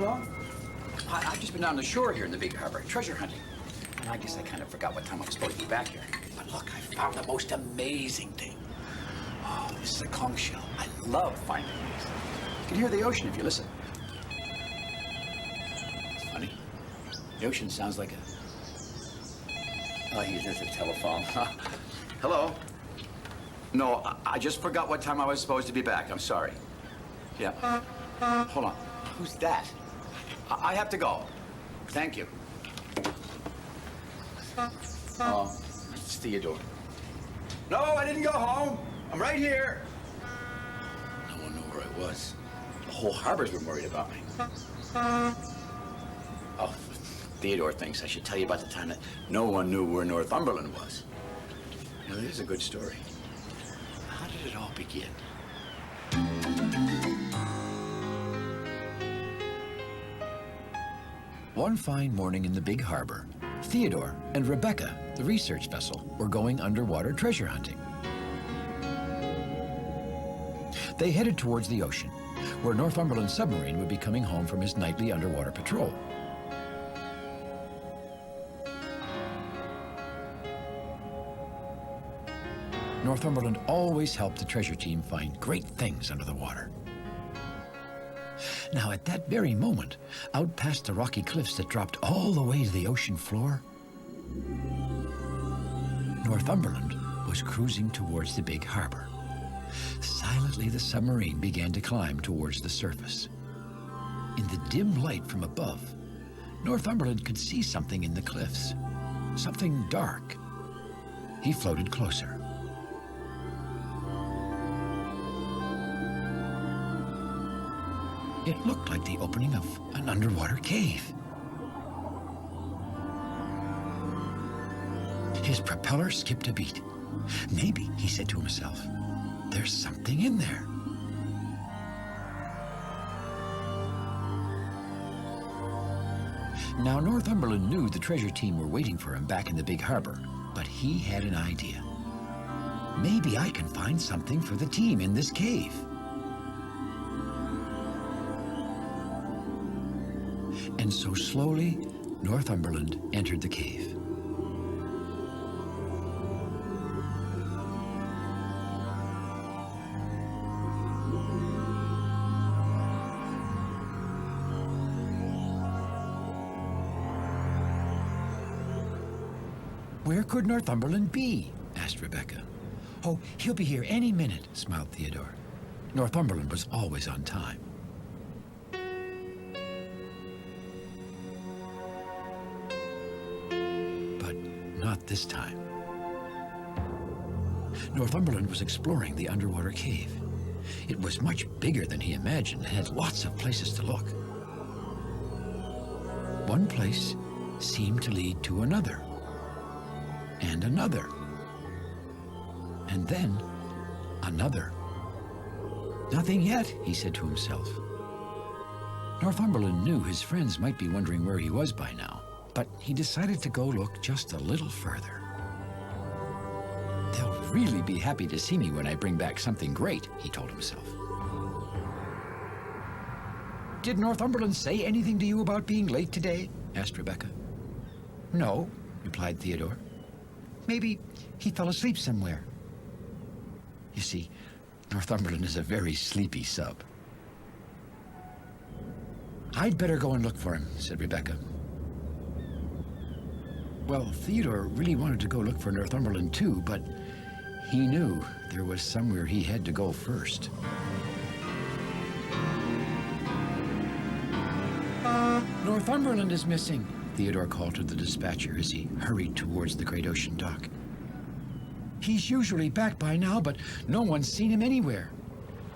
along? I've just been down the shore here in the big harbor, treasure hunting. And I guess I kind of forgot what time I was supposed to be back here. But look, I found the most amazing thing. Oh, this is a conch shell. I love finding these. You can hear the ocean if you listen. It's funny. The ocean sounds like a... Oh, there's a telephone. Hello? No, I just forgot what time I was supposed to be back. I'm sorry. Yeah. Hold on. Who's that? I have to go. Thank you. Oh, it's Theodore. No, I didn't go home. I'm right here. No one knew where I was. The whole harbor's been worried about me. Oh, Theodore thinks I should tell you about the time that no one knew where Northumberland was. Now, this is a good story. How did it all begin? One fine morning in the big harbor, Theodore and Rebecca, the research vessel, were going underwater treasure hunting. They headed towards the ocean, where Northumberland's submarine would be coming home from his nightly underwater patrol. Northumberland always helped the treasure team find great things under the water. Now, at that very moment, out past the rocky cliffs that dropped all the way to the ocean floor, Northumberland was cruising towards the big harbor. Silently, the submarine began to climb towards the surface. In the dim light from above, Northumberland could see something in the cliffs, something dark. He floated closer. It looked like the opening of an underwater cave. His propeller skipped a beat. Maybe, he said to himself, there's something in there. Now, Northumberland knew the treasure team were waiting for him back in the big harbor, but he had an idea. Maybe I can find something for the team in this cave. And so slowly, Northumberland entered the cave. Where could Northumberland be? Asked Rebecca. Oh, he'll be here any minute, smiled Theodore. Northumberland was always on time. Not this time. Northumberland was exploring the underwater cave. It was much bigger than he imagined and had lots of places to look. One place seemed to lead to another, and another, and then another. Nothing yet, he said to himself. Northumberland knew his friends might be wondering where he was by now, but he decided to go look just a little further. They'll really be happy to see me when I bring back something great, he told himself. Did Northumberland say anything to you about being late today? Asked Rebecca. No, replied Theodore. Maybe he fell asleep somewhere. You see, Northumberland is a very sleepy sub. I'd better go and look for him, said Rebecca. Well, Theodore really wanted to go look for Northumberland too, but he knew there was somewhere he had to go first. Northumberland is missing, Theodore called to the dispatcher as he hurried towards the great ocean dock. He's usually back by now, but no one's seen him anywhere.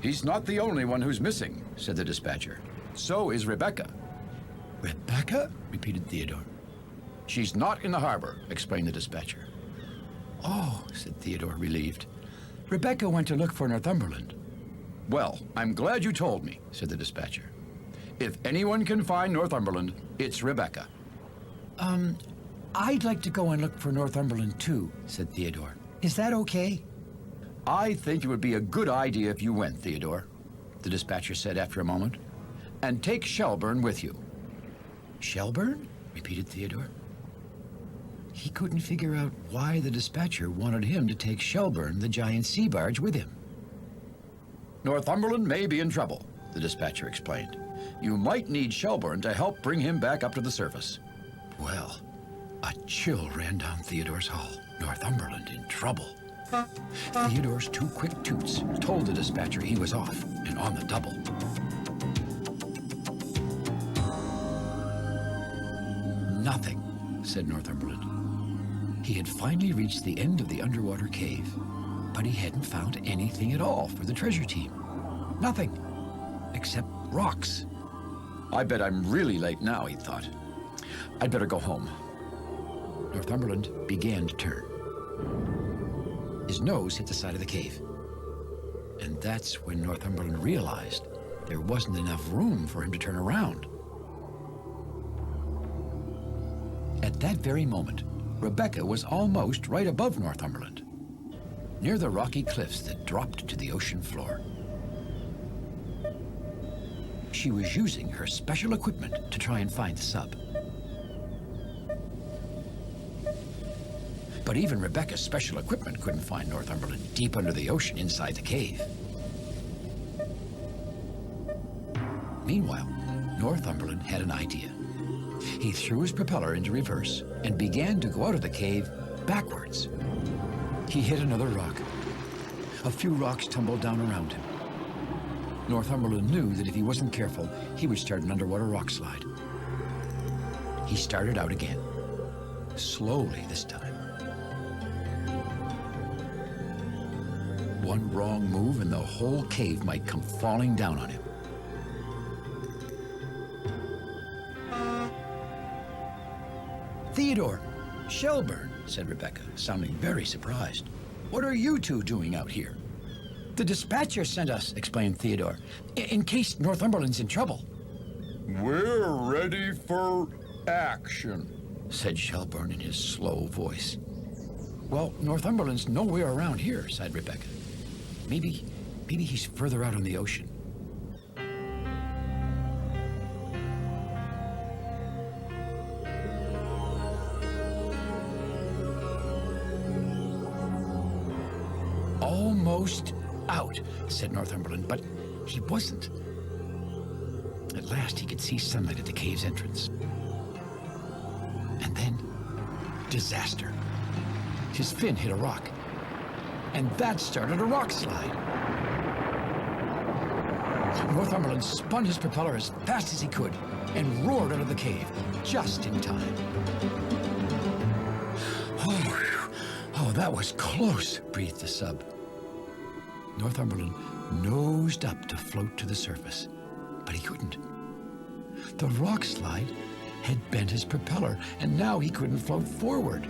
He's not the only one who's missing, said the dispatcher. So is Rebecca. Rebecca? Repeated Theodore. She's not in the harbor, explained the dispatcher. Oh, said Theodore, relieved. Rebecca went to look for Northumberland. Well, I'm glad you told me, said the dispatcher. If anyone can find Northumberland, it's Rebecca. I'd like to go and look for Northumberland too, said Theodore. Is that okay? I think it would be a good idea if you went, Theodore, the dispatcher said after a moment. and take Shelburne with you. Shelburne? Repeated Theodore. He couldn't figure out why the dispatcher wanted him to take Shelburne, the giant sea barge, with him. Northumberland may be in trouble, the dispatcher explained. You might need Shelburne to help bring him back up to the surface. Well, a chill ran down Theodore's hull. Northumberland in trouble. Theodore's 2 quick toots told the dispatcher he was off and on the double. Nothing, said Northumberland. He had finally reached the end of the underwater cave, but he hadn't found anything at all for the treasure team. Nothing, except rocks. I bet I'm really late now, he thought. I'd better go home. Northumberland began to turn. His nose hit the side of the cave. And that's when Northumberland realized there wasn't enough room for him to turn around. At that very moment, Rebecca was almost right above Northumberland, near the rocky cliffs that dropped to the ocean floor. She was using her special equipment to try and find the sub. But even Rebecca's special equipment couldn't find Northumberland deep under the ocean inside the cave. Meanwhile, Northumberland had an idea. He threw his propeller into reverse and began to go out of the cave backwards. He hit another rock. A few rocks tumbled down around him. Northumberland knew that if he wasn't careful, he would start an underwater rock slide. He started out again, slowly this time. One wrong move and the whole cave might come falling down on him. Theodore, Shelburne, said Rebecca, sounding very surprised. What are you two doing out here? The dispatcher sent us, explained Theodore, in case Northumberland's in trouble. We're ready for action, said Shelburne in his slow voice. Well, Northumberland's nowhere around here, sighed Rebecca. Maybe he's further out on the ocean. Almost out, said Northumberland, but he wasn't. At last he could see sunlight at the cave's entrance. And then, disaster. His fin hit a rock, and that started a rock slide. Northumberland spun his propeller as fast as he could and roared out of the cave, just in time. Oh, that was close, breathed the sub. Northumberland nosed up to float to the surface, but he couldn't. The rock slide had bent his propeller, and now he couldn't float forward.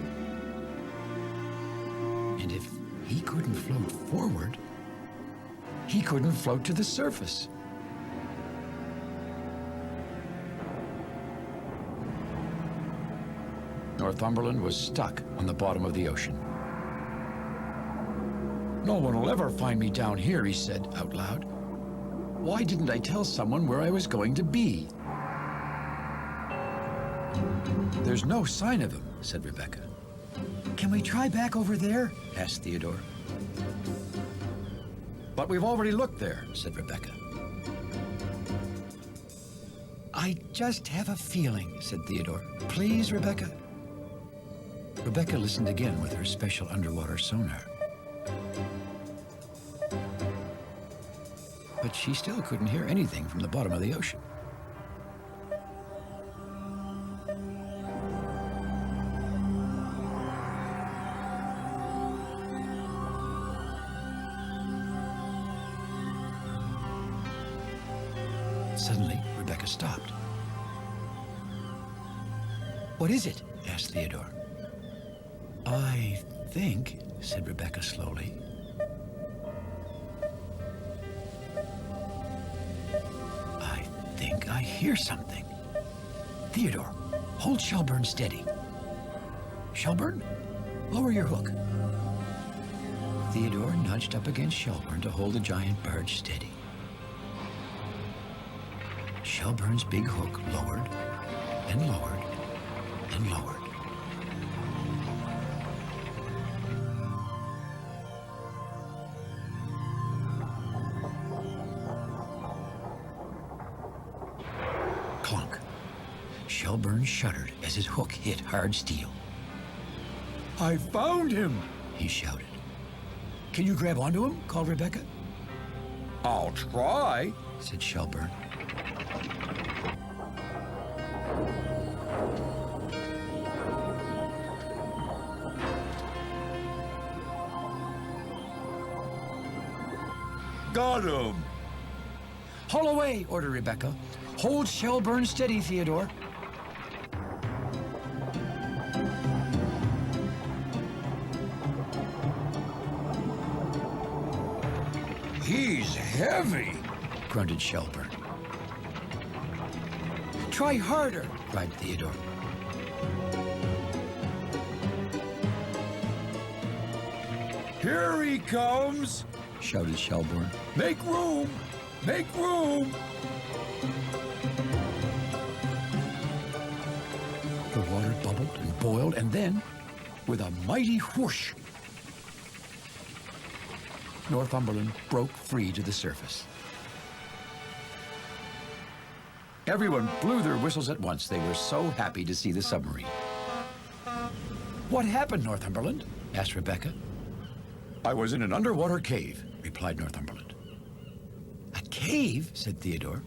And if he couldn't float forward, he couldn't float to the surface. Northumberland was stuck on the bottom of the ocean. No one will ever find me down here, he said out loud. Why didn't I tell someone where I was going to be? There's no sign of him, said Rebecca. Can we try back over there? Asked Theodore. But we've already looked there, said Rebecca. I just have a feeling, said Theodore. Please, Rebecca. Rebecca listened again with her special underwater sonar. But she still couldn't hear anything from the bottom of the ocean. Suddenly, Rebecca stopped. What is it? Asked Theodore. I think, said Rebecca slowly, I hear something. Theodore, hold Shelburne steady. Shelburne, lower your hook. Theodore nudged up against Shelburne to hold the giant barge steady. Shelburne's big hook lowered and lowered and lowered. Clunk. Shelburne shuddered as his hook hit hard steel. "I found him!" he shouted. "Can you grab onto him?" called Rebecca. I'll try. Said Shelburne. Got him. "Haul away," ordered Rebecca. "Hold Shelburne steady, Theodore." He's heavy. Grunted Shelburne. "Try harder," cried Theodore. Here he comes. Shouted Shelburne. Make room. Make room. The water bubbled and boiled, and then, with a mighty whoosh, Northumberland broke free to the surface. Everyone blew their whistles at once. They were so happy to see the submarine. "What happened, Northumberland?" asked Rebecca. "I was in an underwater cave," replied Northumberland. "A cave?" said Theodore.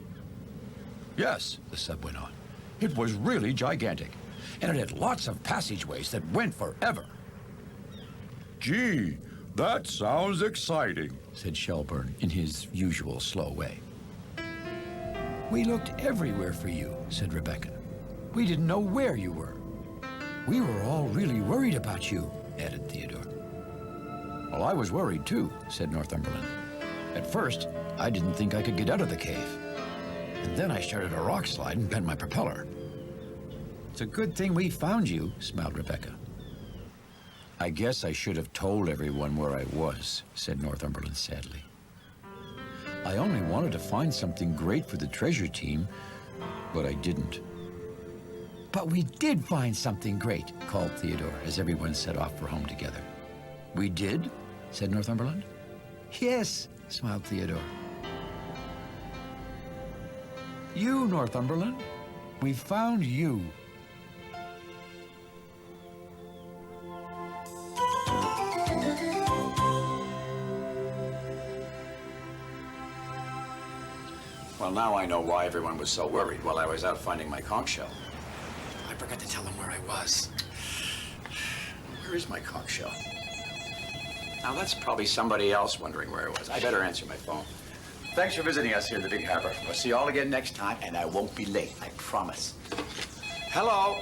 "Yes," the sub went on. "It was really gigantic, and it had lots of passageways that went forever." Gee, that sounds exciting. Said Shelburne in his usual slow way. "We looked everywhere for you," said Rebecca. "We didn't know where you were. We were all really worried about you," added Theodore. "Well, I was worried too," said Northumberland. "At first, I didn't think I could get out of the cave. And then I started a rock slide and bent my propeller." "It's a good thing we found you," smiled Rebecca. "I guess I should have told everyone where I was," said Northumberland sadly. "I only wanted to find something great for the treasure team, but I didn't." "But we did find something great," called Theodore as everyone set off for home together. "We did?" said Northumberland. "Yes," smiled Theodore. "You, Northumberland. We found you." Well, now I know why everyone was so worried while I was out finding my conch shell. I forgot to tell them where I was. Where is my conch shell? Now, that's probably somebody else wondering where I was. I better answer my phone. Thanks for visiting us here in the Big Harbor. We'll see you all again next time, and I won't be late, I promise. Hello?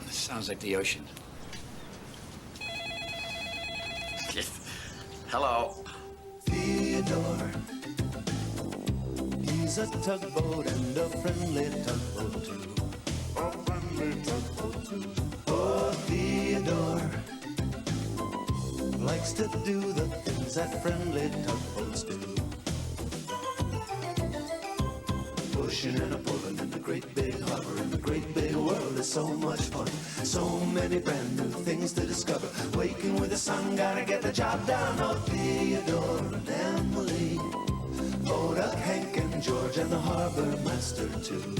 This sounds like the ocean. Hello? Theodore, he's a tugboat and a friendly tugboat too. A friendly tugboat too. Oh, Theodore likes to do the things that friendly tugboats do. Pushing and a pulling in the great big harbor, in the great big world is so much fun. So many brand new things to discover. Waking with the sun, gotta get the job done. Oh, Theodore and Emily, Oda, Hank and George and the harbor master too.